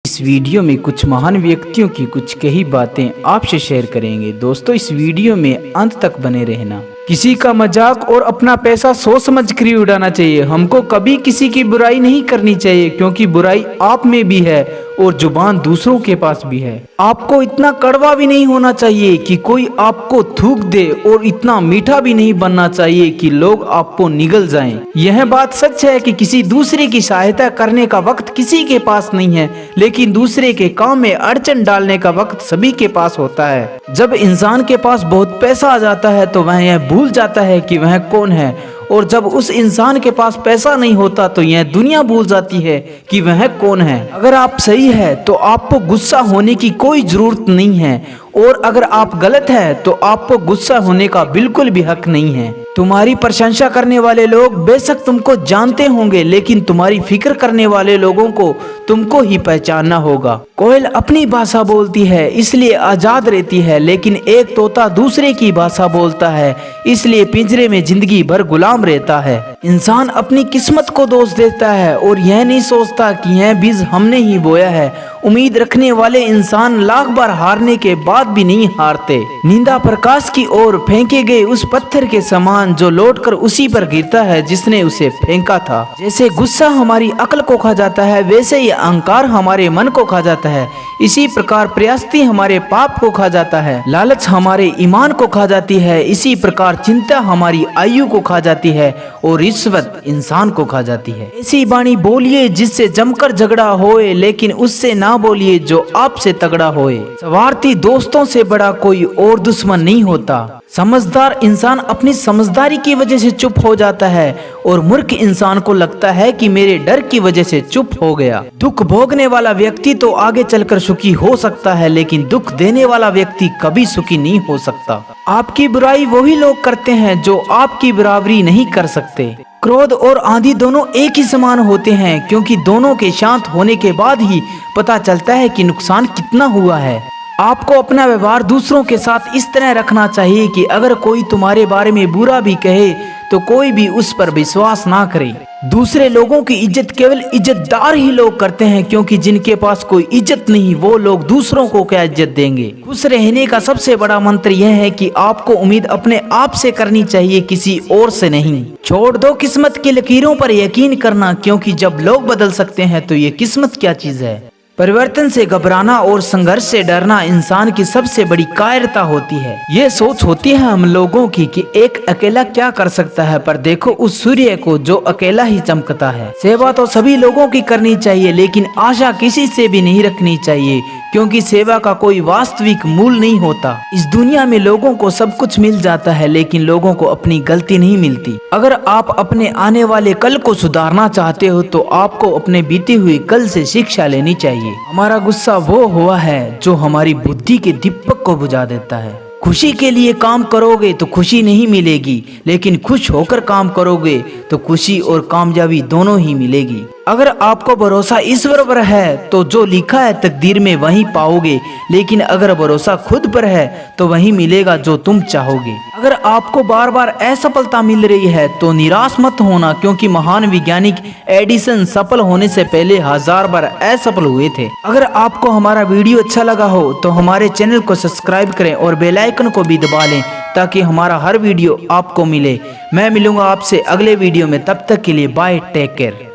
इस वीडियो में कुछ महान व्यक्तियों की कुछ कही बातें आपसे शेयर करेंगे। दोस्तों इस वीडियो में अंत तक बने रहना। किसी का मजाक और अपना पैसा सोच समझ कर उड़ाना चाहिए। हमको कभी किसी की बुराई नहीं करनी चाहिए, क्योंकि बुराई आप में भी है और जुबान दूसरों के पास भी है। आपको इतना कड़वा भी नहीं होना चाहिए कि कोई आपको थूक दे और इतना मीठा भी नहीं बनना चाहिए कि लोग आपको निगल जाएं। यह बात सच है कि किसी दूसरे की सहायता करने का वक्त किसी के पास नहीं है, लेकिन दूसरे के काम में अड़चन डालने का वक्त सभी के पास होता है। जब इंसान के पास बहुत पैसा आ जाता है तो वह यह भूल जाता है कि वह कौन है, और जब उस इंसान के पास पैसा नहीं होता तो यह दुनिया भूल जाती है कि वह कौन है। अगर आप सही है तो आपको गुस्सा होने की कोई जरूरत नहीं है, और अगर आप गलत है तो आपको गुस्सा होने का बिल्कुल भी हक नहीं है। तुम्हारी प्रशंसा करने वाले लोग बेशक तुमको जानते होंगे, लेकिन तुम्हारी फिक्र करने वाले लोगों को तुमको ही पहचानना होगा। कोयल अपनी भाषा बोलती है इसलिए आजाद रहती है, लेकिन एक तोता दूसरे की भाषा बोलता है इसलिए पिंजरे में जिंदगी भर गुलाम रहता है। इंसान अपनी किस्मत को दोष देता है और यह नहीं सोचता कि यह बीज हमने ही बोया है। उम्मीद रखने वाले इंसान लाख बार हारने के बाद भी नहीं हारते। निंदा प्रकाश की ओर फेंके गए उस पत्थर के समान जो लौटकर उसी पर गिरता है जिसने उसे फेंका था। जैसे गुस्सा हमारी अक्ल को खा जाता है, वैसे ही अहंकार हमारे मन को खा जाता है। इसी प्रकार प्रयास्ती हमारे पाप को खा जाता है, लालच हमारे ईमान को खा जाती है। इसी प्रकार चिंता हमारी आयु को खा जाती है और रिश्वत इंसान को खा जाती है। ऐसी वाणी बोलिए जिससे जमकर झगड़ा होए, लेकिन उससे ना बोलिए जो आपसे तगड़ा होए। स्वार्थी दोस्तों से बड़ा कोई और दुश्मन नहीं होता। समझदार इंसान अपनी समझदारी की वजह से चुप हो जाता है और मूर्ख इंसान को लगता है कि मेरे डर की वजह से चुप हो गया। दुख भोगने वाला व्यक्ति तो आगे चलकर सुखी हो सकता है, लेकिन दुख देने वाला व्यक्ति कभी सुखी नहीं हो सकता। आपकी बुराई वही लोग करते हैं जो आपकी बराबरी नहीं कर सकते। क्रोध और आंधी दोनों एक ही समान होते हैं, क्योंकि दोनों के शांत होने के बाद ही पता चलता है कि नुकसान कितना हुआ है। आपको अपना व्यवहार दूसरों के साथ इस तरह रखना चाहिए कि अगर कोई तुम्हारे बारे में बुरा भी कहे तो कोई भी उस पर विश्वास ना करे। दूसरे लोगों की इज्जत केवल इज्जतदार ही लोग करते हैं, क्योंकि जिनके पास कोई इज्जत नहीं वो लोग दूसरों को क्या इज्जत देंगे। खुश रहने का सबसे बड़ा मंत्र यह है कि आपको उम्मीद अपने आप से करनी चाहिए, किसी और से नहीं। छोड़ दो किस्मत की लकीरों पर यकीन करना, क्योंकि जब लोग बदल सकते हैं तो ये किस्मत क्या चीज है। परिवर्तन से घबराना और संघर्ष से डरना इंसान की सबसे बड़ी कायरता होती है। ये सोच होती है हम लोगों की कि एक अकेला क्या कर सकता है, पर देखो उस सूर्य को जो अकेला ही चमकता है। सेवा तो सभी लोगों की करनी चाहिए, लेकिन आशा किसी से भी नहीं रखनी चाहिए, क्योंकि सेवा का कोई वास्तविक मूल नहीं होता। इस दुनिया में लोगों को सब कुछ मिल जाता है, लेकिन लोगों को अपनी गलती नहीं मिलती। अगर आप अपने आने वाले कल को सुधारना चाहते हो तो आपको अपने बीते हुए कल से शिक्षा लेनी चाहिए। हमारा गुस्सा वो हुआ है जो हमारी बुद्धि के दीपक को बुझा देता है। खुशी के लिए काम करोगे तो खुशी नहीं मिलेगी, लेकिन खुश होकर काम करोगे तो खुशी और कामयाबी दोनों ही मिलेगी। अगर आपको भरोसा ईश्वर पर है तो जो लिखा है तकदीर में वही पाओगे, लेकिन अगर भरोसा खुद पर है तो वही मिलेगा जो तुम चाहोगे। अगर आपको बार बार असफलता मिल रही है तो निराश मत होना, क्योंकि महान वैज्ञानिक एडिसन सफल होने से पहले 1000 बार असफल हुए थे। अगर आपको हमारा वीडियो अच्छा लगा हो तो हमारे चैनल को सब्सक्राइब करें और बेल आइकन को भी दबा लें, ताकि हमारा हर वीडियो आपको मिले। मैं मिलूंगा आपसे अगले वीडियो में, तब तक के लिए बाय, टेक केयर।